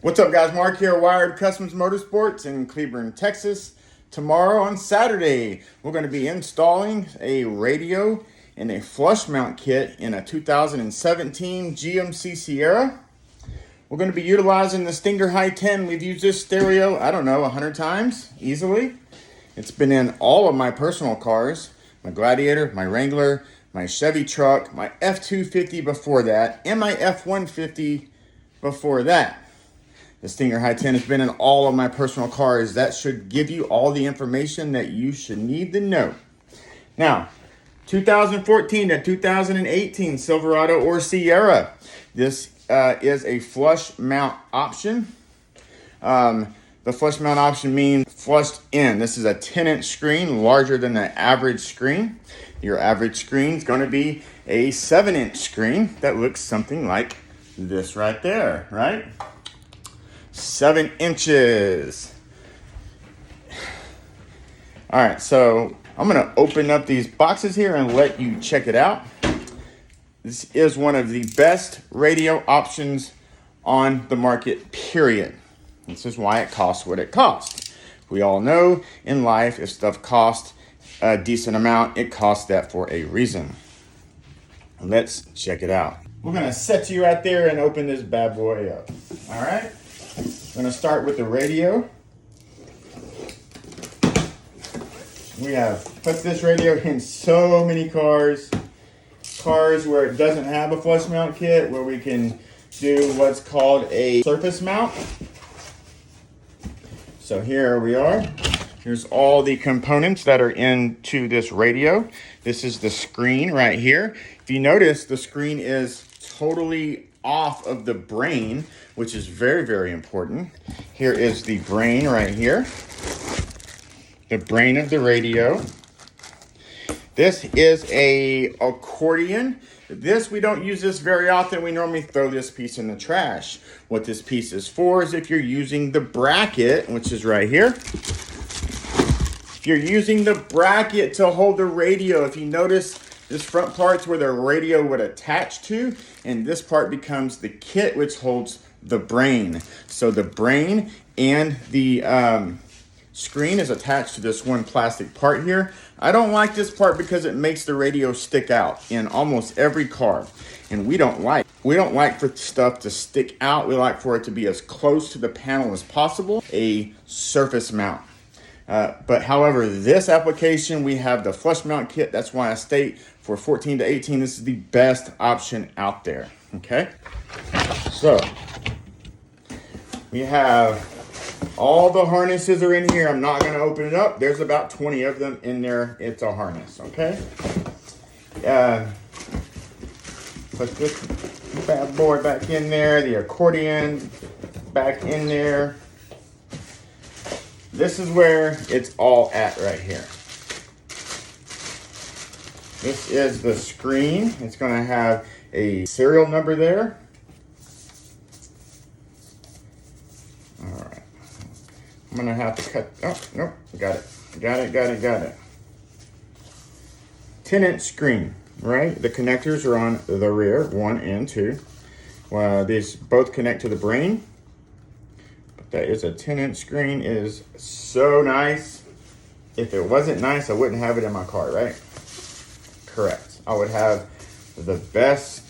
What's up, guys? Mark here, Wired Customs Motorsports in Cleburne, Texas. Tomorrow on Saturday, we're going to be installing a radio and a flush mount kit in a 2017 GMC Sierra. We're going to be utilizing the Stinger HEIGH10. We've used this stereo, I don't know, 100 times easily. It's been in all of my personal cars, my Gladiator, my Wrangler, my Chevy truck, my F-250 before that, and my F-150 before that. The Stinger HEIGH10 has been in all of my personal cars. That should give you all the information that you should need to know. Now, 2014 to 2018 Silverado or Sierra. This is a flush mount option. The flush mount option means flushed in. This is a 10-inch screen, larger than the average screen. Your average screen is going to be a 7-inch screen that looks something like this right there, right? 7 inches. All right, so I'm going to open up these boxes here and let you check it out. This is one of the best radio options on the market, period. This is why it costs what it costs. We all know in life, if stuff costs a decent amount, it costs that for a reason. Let's check it out. We're going to set you right there and open this bad boy up. All right? I'm going to start with the radio. We have put this radio in so many cars where it doesn't have a flush mount kit, where we can do what's called a surface mount. So here we are. Here's all the components that are into this radio. This is the screen right here. If you notice, the screen is totally off of the brain, which is very, very important. Here is the brain right here. The brain of the radio. This is a accordion. We don't use this very often. We normally throw this piece in the trash. What this piece is for is if you're using the bracket, which is right here. If you're using the bracket to hold the radio, if you notice, this front part's where the radio would attach to, and this part becomes the kit, which holds the brain. So the brain and the screen is attached to this one plastic part here. I don't like this part because it makes the radio stick out in almost every car, and we don't like for stuff to stick out. We like for it to be as close to the panel as possible, a surface mount. But however, this application, we have the flush mount kit. That's why I state for 14 to 18, this is the best option out there, okay? So, we have all the harnesses are in here. I'm not gonna open it up. There's about 20 of them in there. It's a harness, okay? Put this bad boy back in there. The accordion back in there. This is where it's all at right here. This is the screen. It's going to have a serial number there. All right. I'm going to have to cut. Oh, nope. Got it. Got it. 10-inch screen, right? The connectors are on the rear, 1 and 2. These both connect to the brain. That is a 10-inch screen. It is so nice. If it wasn't nice, I wouldn't have it in my car, right? Correct. I would have the best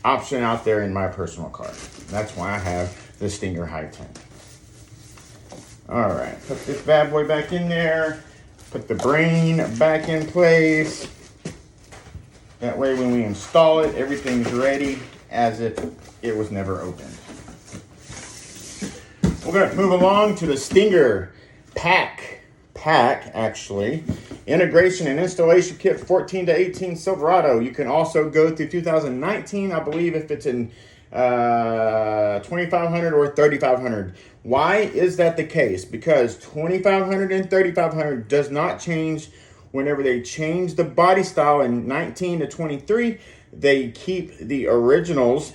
option out there in my personal car. That's why I have the Stinger HEIGH10. All right, put this bad boy back in there. Put the brain back in place. That way when we install it, everything's ready as if it was never opened. We're going to move along to the Stinger pack actually. Integration and installation kit 14 to 18 Silverado. You can also go through 2019, I believe, if it's in 2500 or 3500. Why is that the case? Because 2500 and 3500 does not change whenever they change the body style in 19 to 23. They keep the originals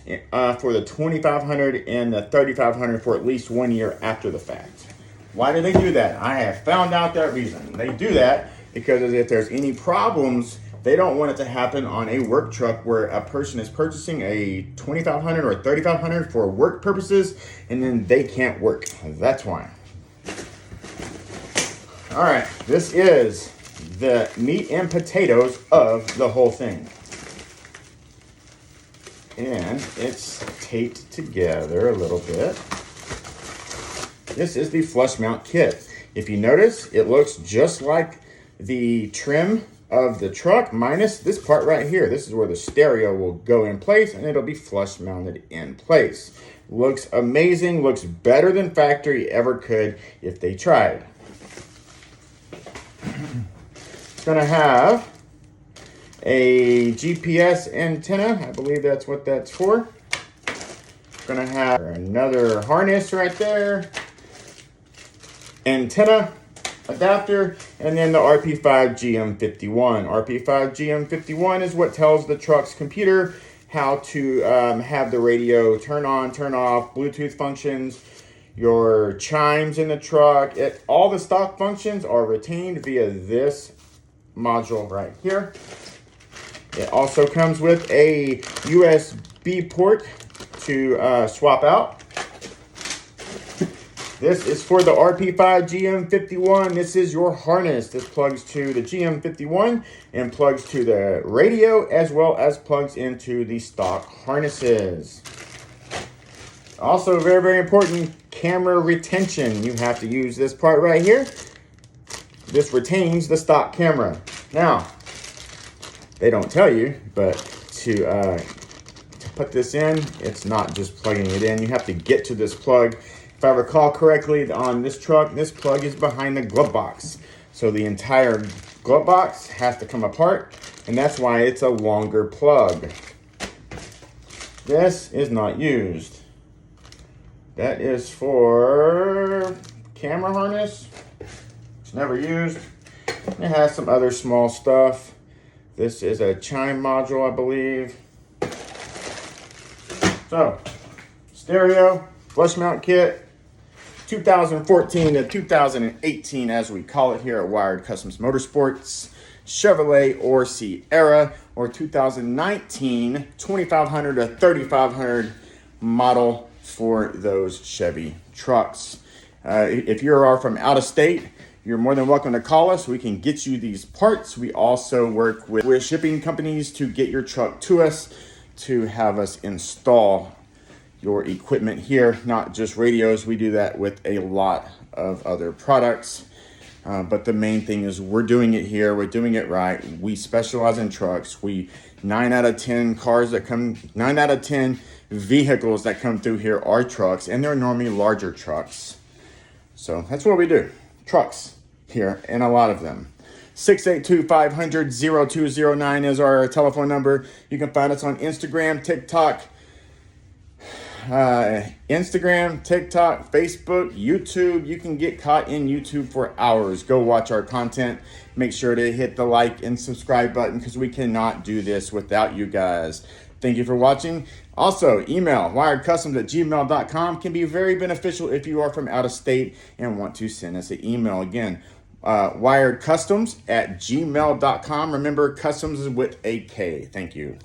for the 2500 and the 3500 for at least 1 year after the fact. Why do they do that? I have found out that reason. They do that because if there's any problems They don't want it to happen on a work truck where a person is purchasing a 2500 or 3500 for work purposes, and then they can't work. That's why. All right, this is the meat and potatoes of the whole thing. And it's taped together a little bit. This is the flush mount kit. If you notice, it looks just like the trim of the truck minus this part right here. This is where the stereo will go in place and it'll be flush mounted in place. Looks amazing, looks better than factory ever could if they tried. It's gonna have a GPS antenna. I believe that's what that's for. It's gonna have another harness right there, antenna, adapter, and then the RP5 GM51. RP5 GM51 is what tells the truck's computer how to have the radio turn on, turn off, Bluetooth functions, your chimes in the truck. All the stock functions are retained via this module right here. It also comes with a USB port to swap out. This is for the RP5 GM51. This is your harness. This plugs to the GM51 and plugs to the radio as well as plugs into the stock harnesses. Also, very, very important, camera retention. You have to use this part right here. This retains the stock camera. Now, they don't tell you, but to put this in, it's not just plugging it in. You have to get to this plug. If I recall correctly, on this truck, this plug is behind the glove box. So the entire glove box has to come apart, and that's why it's a longer plug. This is not used. That is for camera harness. It's never used. It has some other small stuff. This is a chime module, I believe. So, stereo, flush mount kit, 2014 to 2018, as we call it here at Wired Customs Motorsports, Chevrolet or Sierra, or 2019 2500 to 3500 model for those Chevy trucks. If you are from out of state, you're more than welcome to call us. We can get you these parts. We also work with shipping companies to get your truck to us, to have us install your equipment here, not just radios. We do that with a lot of other products. But the main thing is we're doing it here. We're doing it right. We specialize in trucks. 9 out of 10 vehicles that come through here are trucks, and they're normally larger trucks. So that's what we do. Trucks here, and a lot of them. 682-500-0209 is our telephone number. You can find us on Instagram, TikTok, Facebook, YouTube. You can get caught in YouTube for hours. Go watch our content. Make sure to hit the like and subscribe button, because we cannot do this without you guys. Thank you for watching. Also, email wiredcustoms@gmail.com can be very beneficial if you are from out of state and want to send us an email. Again, wiredcustoms@gmail.com. Remember, customs is with a K. Thank you.